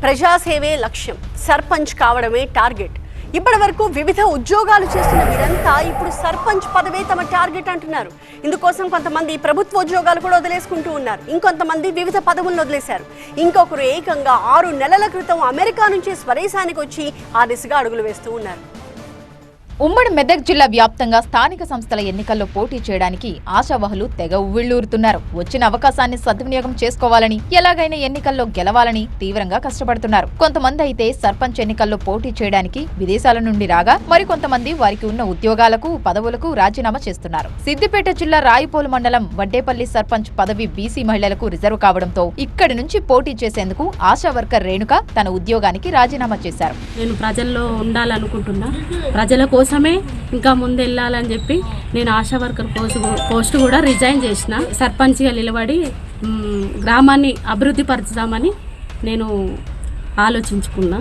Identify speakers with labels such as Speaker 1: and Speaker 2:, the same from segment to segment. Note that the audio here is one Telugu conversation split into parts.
Speaker 1: ప్రజాసేవే లక్ష్యం, సర్పంచ్ కావడమే టార్గెట్. ఇప్పటి వరకు వివిధ ఉద్యోగాలు చేస్తున్న వీరంతా ఇప్పుడు సర్పంచ్ పదవే తమ టార్గెట్ అంటున్నారు. ఇందుకోసం కొంతమంది ప్రభుత్వ ఉద్యోగాలు కూడా వదిలేసుకుంటూ ఉన్నారు. ఇంకొంతమంది వివిధ పదవులను వదిలేశారు. ఇంకొకరు ఏకంగా 6 నెలల క్రితం అమెరికా నుంచి స్వదేశానికి వచ్చి ఆ దిశగా అడుగులు వేస్తూ ఉన్నారు.
Speaker 2: ఉమ్మడి మెదక్ జిల్లా వ్యాప్తంగా స్థానిక సంస్థల ఎన్నికల్లో పోటీ చేయడానికి ఆశావహులు తెగ ఉవ్విళ్లూరుతున్నారు. వచ్చిన అవకాశాన్ని సద్వినియోగం చేసుకోవాలని, ఎలాగైనా ఎన్నికల్లో గెలవాలని తీవ్రంగా కష్టపడుతున్నారు. కొంతమంది అయితే సర్పంచ్ ఎన్నికల్లో పోటీ చేయడానికి విదేశాల నుండి రాగా, మరికొంతమంది వారికి ఉన్న ఉద్యోగాలకు, పదవులకు రాజీనామా చేస్తున్నారు. సిద్దిపేట జిల్లా రాయిపోలు మండలం వడ్డేపల్లి సర్పంచ్ పదవి బీసీ మహిళలకు రిజర్వ్ కావడంతో ఇక్కడి నుంచి పోటీ చేసేందుకు ఆశా వర్కర్ రేణుక తన ఉద్యోగానికి రాజీనామా చేశారు.
Speaker 3: నేను ప్రజల్లో ఉండాలనుకుంటున్నా, ప్రజల కోసమే ఇంకా ముందెళ్ళాలని చెప్పి నేను ఆశా వర్కర్ పోస్ట్ కూడా రిజైన్ చేసిన. సర్పంచ్గా నిలబడి గ్రామాన్ని అభివృద్ధి పరచుదామని నేను ఆలోచించుకున్నా.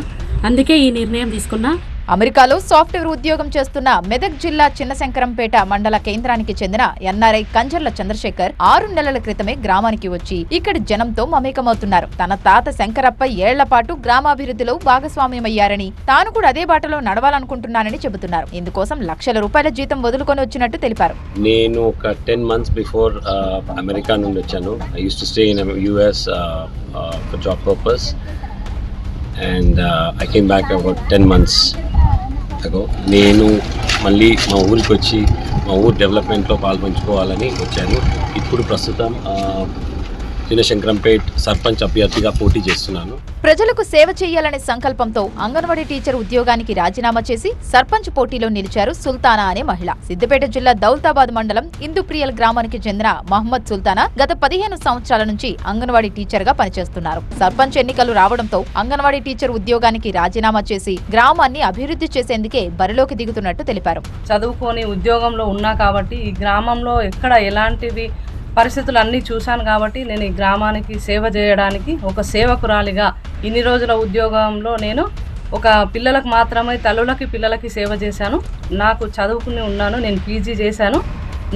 Speaker 3: అందుకే ఈ నిర్ణయం తీసుకున్నా.
Speaker 2: అమెరికాలో సాఫ్ట్వేర్ ఉద్యోగం చేస్తున్న మెదక్ జిల్లా చిన్నశంకరంపేట మండల కేంద్రానికి చెందిన ఎన్ఆర్ఐ కంజర్ల చంద్రశేఖర్ 6 నెలల క్రితమే గ్రామానికి వచ్చి ఇక్కడి జనంతో మమేకమవుతున్నారు. తన తాత శంకరప్ప ఏళ్ల పాటు గ్రామాభివృద్ధిలో భాగస్వామ్యమయ్యారని, తాను కూడా అదే బాటలో నడవాలనుకుంటున్నానని చెబుతున్నారు. ఇందుకోసం లక్షల రూపాయల జీతం వదులుకొని వచ్చినట్టు తెలిపారు.
Speaker 4: నేను ఒక 10 months బిఫోర్ అమెరికా నుండి వచ్చాను. I used to stay in US for job purpose and I came back about 10 months ago. నేను మళ్ళీ మా ఊరికి వచ్చి మా ఊరు డెవలప్మెంట్లో పాల్పంచుకోవాలని వచ్చాను. ఇప్పుడు ప్రస్తుతం చిన్నశంకరంపేట్ సర్పంచ్ అభ్యర్థిగా పోటీ చేస్తున్నాను.
Speaker 2: ప్రజలకు సేవ చేయాలనే సంకల్పంతో అంగన్వాడీ టీచర్ ఉద్యోగానికి రాజీనామా చేసి సర్పంచ్ పోటీలో నిలిచారు సుల్తానా అనే మహిళ. సిద్దిపేట జిల్లా దౌలతాబాద్ మండలం ఇందుప్రియల్ గ్రామానికి చెందిన మహమ్మద్ సుల్తానా గత 15 సంవత్సరాల నుంచి అంగన్వాడీ టీచర్ గా పనిచేస్తున్నారు. సర్పంచ్ ఎన్నికలు రావడంతో అంగన్వాడీ టీచర్ ఉద్యోగానికి రాజీనామా చేసి గ్రామాన్ని అభివృద్ధి చేసేందుకే బరిలోకి దిగుతున్నట్టు తెలిపారు.
Speaker 5: చదువుకొని ఉద్యోగంలో ఉన్నా కాబట్టి ఈ గ్రామంలో ఎక్కడ ఎలాంటివి పరిస్థితులు అన్నీ చూశాను కాబట్టి నేను ఈ గ్రామానికి సేవ చేయడానికి ఒక సేవకురాలిగా ఇన్ని రోజుల ఉద్యోగంలో నేను ఒక పిల్లలకు మాత్రమే, తల్లులకి పిల్లలకి సేవ చేశాను. నాకు చదువుకుని ఉన్నాను, నేను PG చేశాను.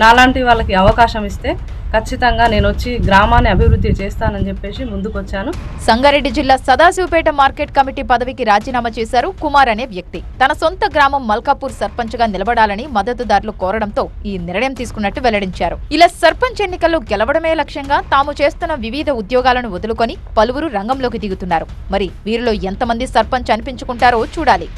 Speaker 5: నాలాంటి వాళ్ళకి అవకాశం ఇస్తే ఖచ్చితంగా నేను వచ్చి గ్రామాన్ని అభివృద్ధి చేస్తానని చెప్పేసి ముందుకొచ్చాను.
Speaker 2: సంగారెడ్డి జిల్లా సదాశివపేట మార్కెట్ కమిటీ పదవికి రాజీనామా చేశారు కుమార్ అనే వ్యక్తి. తన సొంత గ్రామం మల్కాపూర్ సర్పంచ్ గా నిలబడాలని మద్దతుదారులు కోరడంతో ఈ నిర్ణయం తీసుకున్నట్టు వెల్లడించారు. ఇలా సర్పంచ్ ఎన్నికల్లో గెలవడమే లక్ష్యంగా తాము చేస్తున్న వివిధ ఉద్యోగాలను వదులుకొని పలువురు రంగంలోకి దిగుతున్నారు. మరి వీరిలో ఎంతమంది సర్పంచ్ అనిపించుకుంటారో చూడాలి.